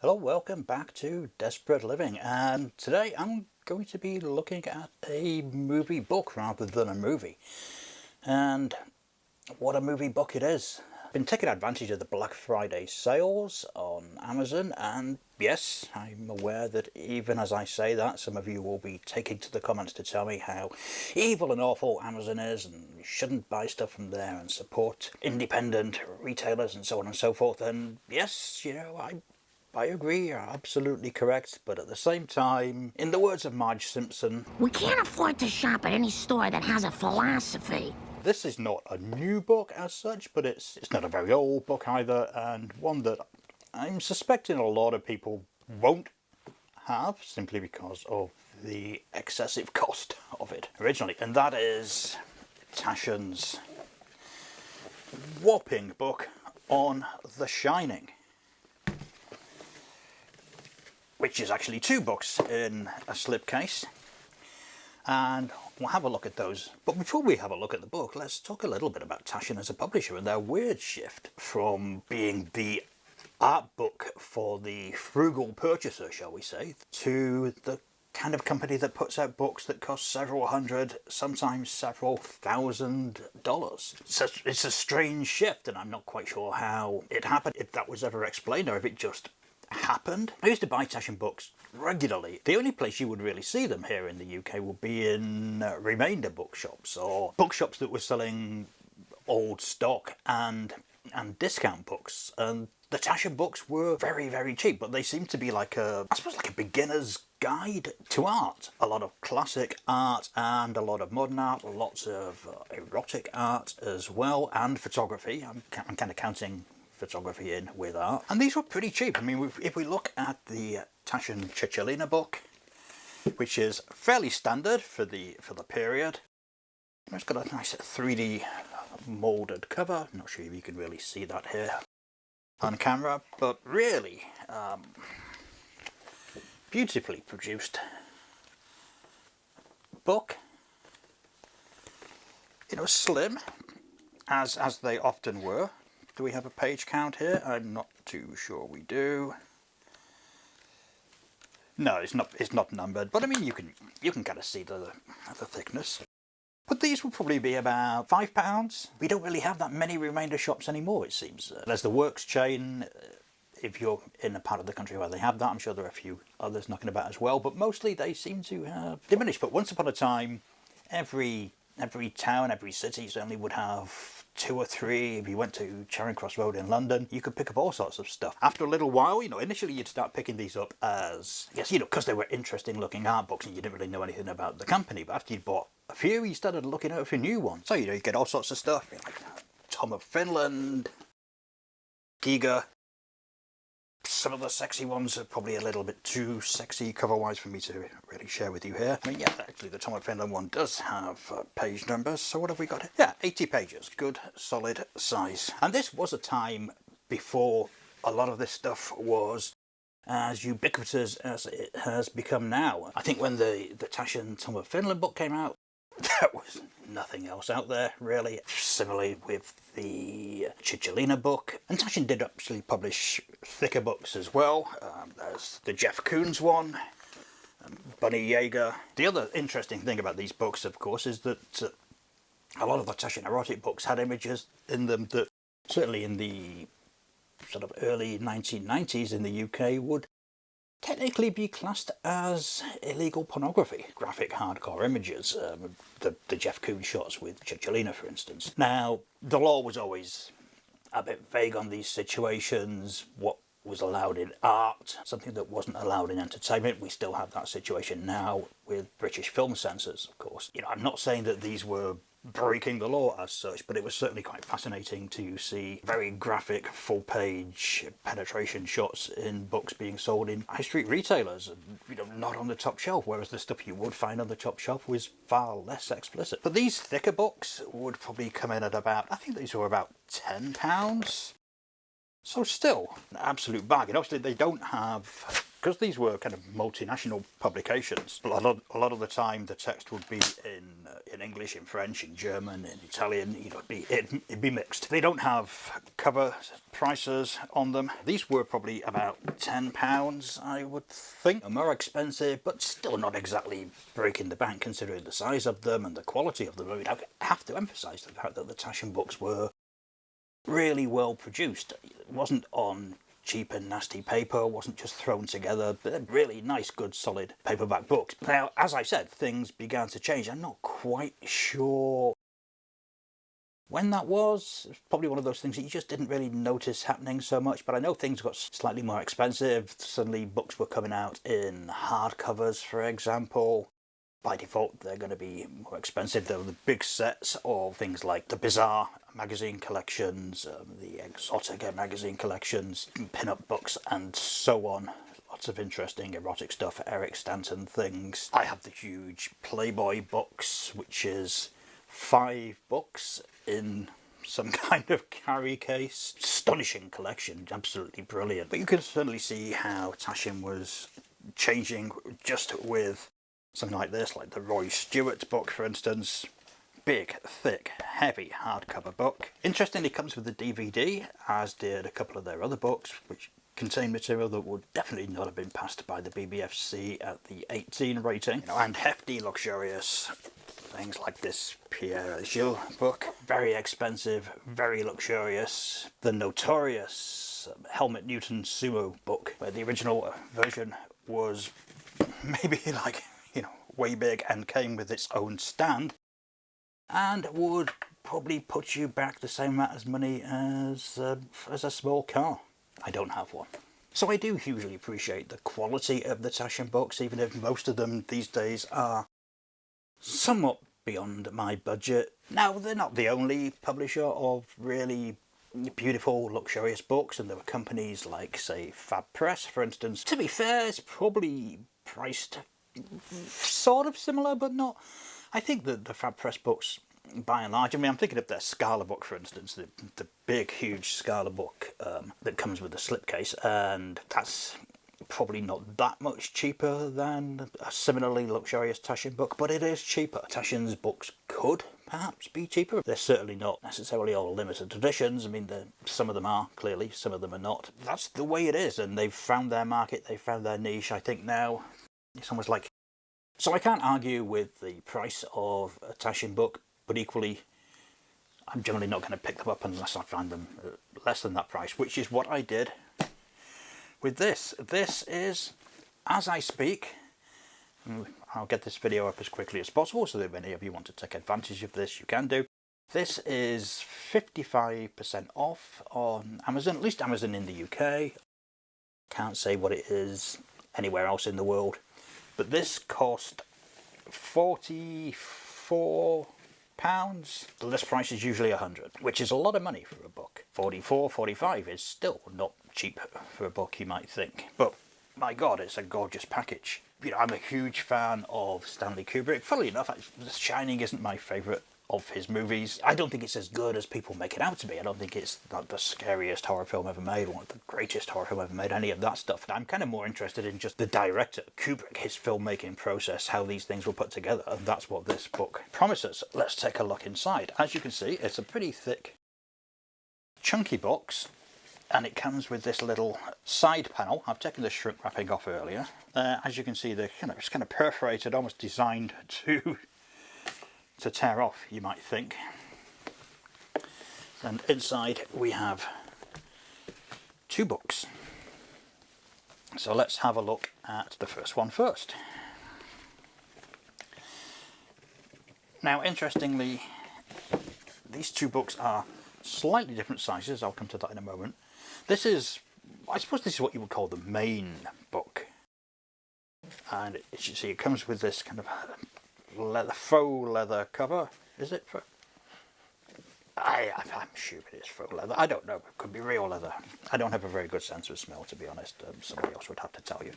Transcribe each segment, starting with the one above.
Hello, welcome back to Desperate Living, and today I'm going to be looking at a movie book rather than a movie. And what a movie book it is. I've been taking advantage of the Black Friday sales on Amazon, and yes, I'm aware that even as I say that, some of you will be taking to the comments to tell me how evil and awful Amazon is and you shouldn't buy stuff from there and support independent retailers and so on and so forth. And yes, I agree, you're absolutely correct, but at the same time, in the words of Marge Simpson, we can't afford to shop at any store that has a philosophy. This is not a new book as such, but it's not a very old book either, and one that I'm suspecting a lot of people won't have, simply because of the excessive cost of it originally, and that is Tashen's whopping book on The Shining, which is actually two books in a slipcase, and we'll have a look at those. But before we have a look at the book, let's talk a little bit about Taschen as a publisher and their weird shift from being the art book for the frugal purchaser, shall we say, to the kind of company that puts out books that cost several hundred, sometimes several $1,000s. It's a strange shift, and I'm not quite sure how it happened, if that was ever explained or if it just happened. I used to buy Taschen books regularly. The only place you would really see them here in the UK would be in remainder bookshops, or bookshops that were selling old stock and discount books. And the Taschen books were very, very cheap, but they seemed to be like a beginner's guide to art. A lot of classic art and a lot of modern art, lots of erotic art as well, and photography. I'm kind of counting photography in with art, and these were pretty cheap. I mean, if we look at the Tashen Cicciolina book, which is fairly standard for the period, it's got a nice 3D molded cover. I'm not sure if you can really see that here on camera, but really beautifully produced book. You know, slim as they often were. Do we have a page count here? I'm not too sure we do. No, it's not numbered, but I mean you can kind of see the thickness. But these will probably be about £5. We don't really have that many remainder shops anymore, it seems. There's the Works chain, if you're in a part of the country where they have that. I'm sure there are a few others knocking about as well, but mostly they seem to have diminished. But once upon a time, every town, every city certainly would have 2 or 3. If you went to Charing Cross Road in London, you could pick up all sorts of stuff. After a little while, initially you'd start picking these up as, I guess, because they were interesting looking art books and you didn't really know anything about the company. But after you'd bought a few, you started looking out for new ones. So, you get all sorts of stuff, like Tom of Finland, Giga. Some of the sexy ones are probably a little bit too sexy cover-wise for me to really share with you here. I mean, yeah, actually the Tom of Finland one does have page numbers, so what have we got here? Yeah, 80 pages, good, solid size. And this was a time before a lot of this stuff was as ubiquitous as it has become now. I think when the Taschen Tom of Finland book came out, there was nothing else out there, really. Similarly with the Cicciolina book. And Taschen did actually publish thicker books as well. There's the Jeff Koons one, Bunny Yeager. The other interesting thing about these books, of course, is that a lot of the Taschen erotic books had images in them that, certainly in the sort of early 1990s in the UK, would technically be classed as illegal pornography. Graphic hardcore images, the Jeff Koons shots with Cicciolina, for instance. Now, the law was always a bit vague on these situations. What was allowed in art, something that wasn't allowed in entertainment. We still have that situation now with British film censors, of course. I'm not saying that these were breaking the law as such, but it was certainly quite fascinating to see very graphic full-page penetration shots in books being sold in high street retailers, and not on the top shelf, whereas the stuff you would find on the top shelf was far less explicit. But these thicker books would probably come in at about, I think these were about £10. So still, an absolute bargain. Obviously they don't have because these were kind of multinational publications, a lot of the time the text would be in English, in French, in German, in Italian. You know, it'd be mixed. They don't have cover prices on them. These were probably about £10, I would think. More expensive, but still not exactly breaking the bank considering the size of them and the quality of them. I mean, I have to emphasise the fact that the Taschen books were really well produced. It wasn't on cheap and nasty paper, wasn't just thrown together, but they're really nice, good, solid paperback books. Now, as I said, things began to change. I'm not quite sure when that was. It's probably one of those things that you just didn't really notice happening so much, but I know things got slightly more expensive. Suddenly books were coming out in hardcovers, for example. By default, they're going to be more expensive. They're the big sets of things like the Bizarre magazine collections, the Exotic magazine collections, pin-up books, and so on. Lots of interesting erotic stuff, Eric Stanton things. I have the huge Playboy box, which is 5 books in some kind of carry case. Astonishing collection, absolutely brilliant. But you can certainly see how Tashen was changing just with something like this, like the Roy Stewart book, for instance. Big, thick, heavy hardcover book. Interestingly, it comes with a DVD, as did a couple of their other books, which contain material that would definitely not have been passed by the BBFC at the 18 rating. You know, and hefty, luxurious things like this Pierre Gilles book. Very expensive, very luxurious. The notorious Helmut Newton Sumo book, where the original version was maybe like, you know, way big and came with its own stand, and would probably put you back the same amount of money as a small car. I don't have one. So I do hugely appreciate the quality of the Taschen books, even if most of them these days are somewhat beyond my budget. Now, they're not the only publisher of really beautiful, luxurious books, and there were companies like, say, Fab Press, for instance. To be fair, it's probably priced sort of similar, but not. I think that the Fab Press books, by and large, I mean, I'm thinking of their Scala book, for instance, the big, huge Scala book that comes with a slipcase, and that's probably not that much cheaper than a similarly luxurious Taschen book, but it is cheaper. Taschen's books could perhaps be cheaper. They're certainly not necessarily all limited editions. I mean, some of them are, clearly, some of them are not. That's the way it is, and they've found their market, they've found their niche. I think now it's almost like... So I can't argue with the price of a Taschen book, but equally, I'm generally not going to pick them up unless I find them less than that price, which is what I did with this. This is, as I speak, I'll get this video up as quickly as possible, so that if any of you want to take advantage of this, you can do. This is 55% off on Amazon, at least Amazon in the UK. Can't say what it is anywhere else in the world. But this cost £44. The list price is usually £100, which is a lot of money for a book. 44, 45 is still not cheap for a book, you might think. But my God, it's a gorgeous package. You know, I'm a huge fan of Stanley Kubrick. Funnily enough, The Shining isn't my favourite of his movies. I don't think it's as good as people make it out to be. I don't think it's like the scariest horror film ever made, one of the greatest horror film ever made, any of that stuff. I'm kind of more interested in just the director, Kubrick, his filmmaking process, how these things were put together, and that's what this book promises. Let's take a look inside. As you can see, it's a pretty thick, chunky box, and it comes with this little side panel. I've taken the shrink wrapping off earlier. As you can see, it's kind of perforated, almost designed to tear off, you might think. And inside we have 2 books. So let's have a look at the first one first. Now, interestingly, these 2 books are slightly different sizes. I'll come to that in a moment. This is, I suppose this is what you would call the main book. And as you see, it comes with this kind of faux leather cover. Is it? I'm sure it is faux leather. I don't know. It could be real leather. I don't have a very good sense of smell, to be honest. Somebody else would have to tell you.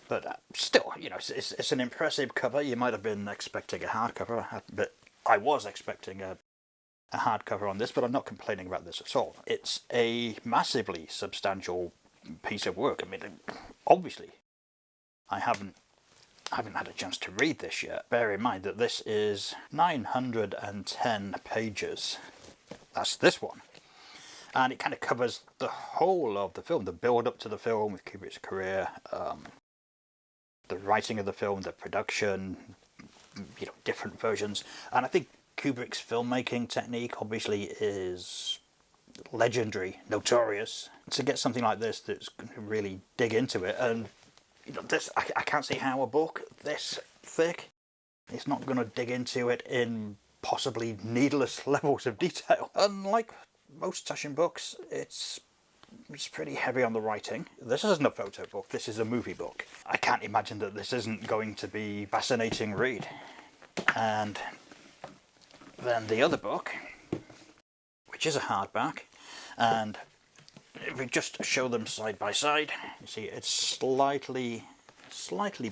But still, you know, it's an impressive cover. You might have been expecting a hardcover, but I was expecting a hardcover on this, but I'm not complaining about this at all. It's a massively substantial piece of work. I mean, obviously, I haven't had a chance to read this yet. Bear in mind that this is 910 pages. That's this one. And it kind of covers the whole of the film, the build up to the film with Kubrick's career, the writing of the film, the production, you know, different versions. And I think Kubrick's filmmaking technique obviously is legendary, notorious. To get something like this that's going to really dig into it, and you know, this I can't see how a book this thick is not going to dig into it in possibly needless levels of detail. Unlike most Taschen books, it's pretty heavy on the writing. This isn't a photo book, this is a movie book. I can't imagine that this isn't going to be a fascinating read. And then the other book, which is a hardback, and if we just show them side by side, you see it's slightly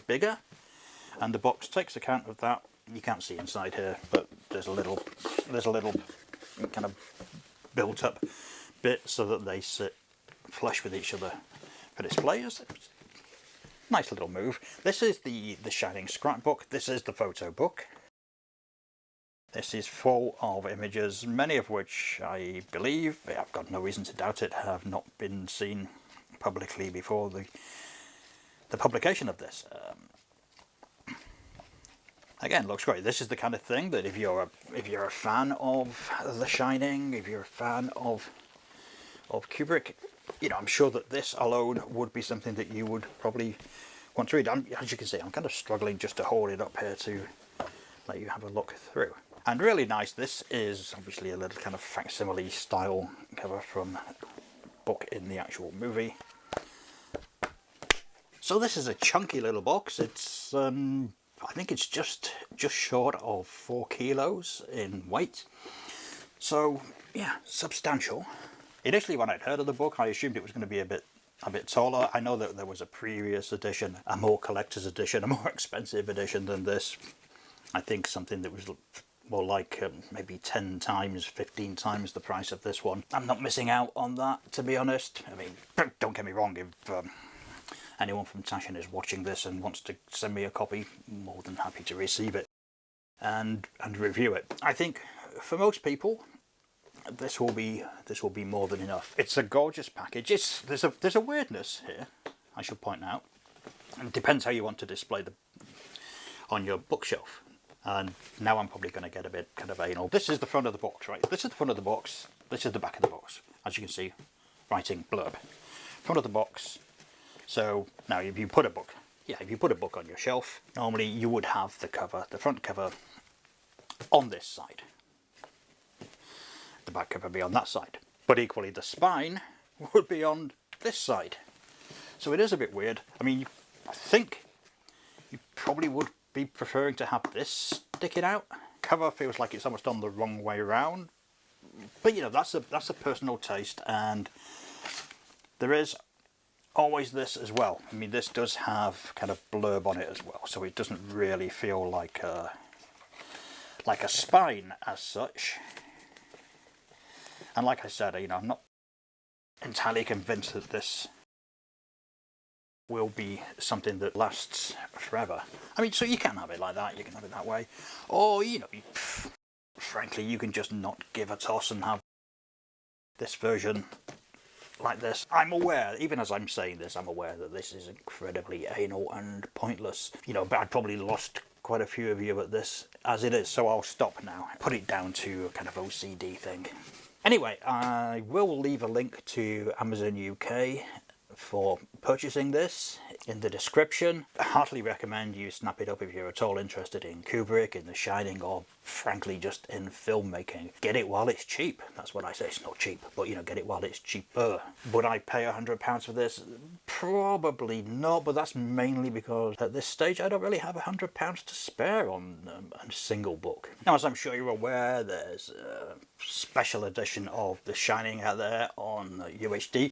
bigger, and the box takes account of that. You can't see inside here, but there's a little kind of built up bit so that they sit flush with each other for display. Nice little move. This is the Shining scrapbook. This is the photo book. This is full of images, many of which I believe, I've got no reason to doubt it, have not been seen publicly before the publication of this. Again, looks great. This is the kind of thing that if you're a fan of The Shining, if you're a fan of Kubrick, you know, I'm sure that this alone would be something that you would probably want to read. As you can see, I'm kind of struggling just to hold it up here to let you have a look through. And really nice, this is obviously a little kind of facsimile style cover from the book in the actual movie. So this is a chunky little box. It's I think it's just short of 4 kilos in weight. So yeah, substantial. Initially when I'd heard of the book, I assumed it was going to be a bit taller. I know that there was a previous edition, a more collector's edition, a more expensive edition than this. I think something that was more like maybe 10 times, 15 times the price of this one. I'm not missing out on that, to be honest. I mean, don't get me wrong, if anyone from Tashen is watching this and wants to send me a copy, more than happy to receive it and review it. I think for most people, this will be more than enough. It's a gorgeous package. There's a weirdness here, I should point out. It depends how you want to display on your bookshelf. And now I'm probably going to get a bit kind of anal. This is the front of the box, right? This is the front of the box. This is the back of the box. As you can see, writing blurb. Front of the box. So now if you put a book on your shelf, normally you would have the front cover on this side. The back cover be on that side. But equally the spine would be on this side. So it is a bit weird. I mean, I think you probably would be preferring to have this sticking out. Cover feels like it's almost on the wrong way around, but you know, that's a personal taste, and there is always this as well. I mean, this does have kind of blurb on it as well, so it doesn't really feel like a spine as such. And like I said, you know, I'm not entirely convinced that this will be something that lasts forever. I mean, so you can have it like that, you can have it that way, or you know, frankly, you can just not give a toss and have this version like this. I'm aware, even as I'm saying this, I'm aware that this is incredibly anal and pointless, you know, but I've probably lost quite a few of you at this as it is, so I'll stop now, put it down to a kind of OCD thing. Anyway, I will leave a link to Amazon UK for purchasing this in the description. I heartily recommend you snap it up if you're at all interested in Kubrick, in The Shining, or frankly just in filmmaking. Get it while it's cheap. That's what I say. It's not cheap, but you know, get it while it's cheaper. Would I pay £100 for this? Probably not, but that's mainly because at this stage I don't really have £100 to spare on a single book. Now, as I'm sure you're aware, there's a special edition of The Shining out there on UHD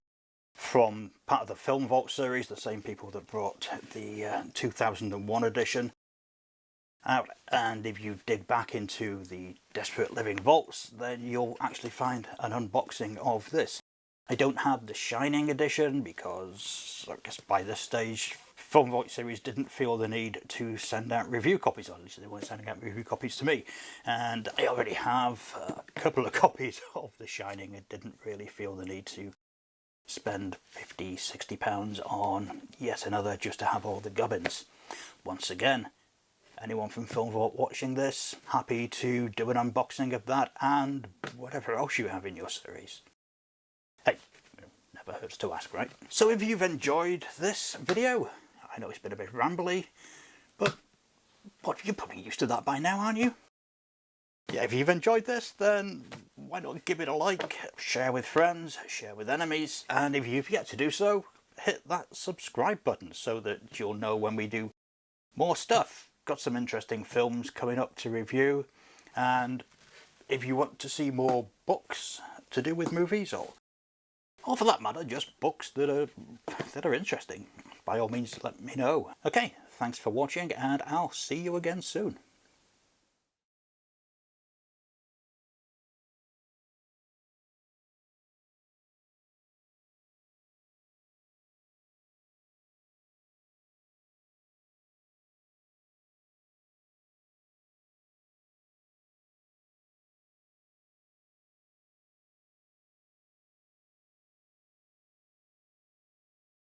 from part of the Film Vault series, the same people that brought the 2001 edition out. And if you dig back into the Desperate Living vaults, then you'll actually find an unboxing of this. I don't have the Shining edition because I guess by this stage Film Voice series didn't feel the need to send out review copies, or at least they weren't sending out review copies to me. And I already have a couple of copies of The Shining. I didn't really feel the need to spend £50–60 on yet another just to have all the gubbins. Once again, anyone from Film Vault watching this, happy to do an unboxing of that and whatever else you have in your series. Hey, never hurts to ask, right? So if you've enjoyed this video, I know it's been a bit rambly, but you're probably used to that by now, aren't you? Yeah, if you've enjoyed this, then why not give it a like, share with friends, share with enemies, and if you've yet to do so, hit that subscribe button so that you'll know when we do more stuff. Got some interesting films coming up to review, and if you want to see more books to do with movies, or for that matter, just books that are interesting, by all means let me know. Okay, thanks for watching, and I'll see you again soon.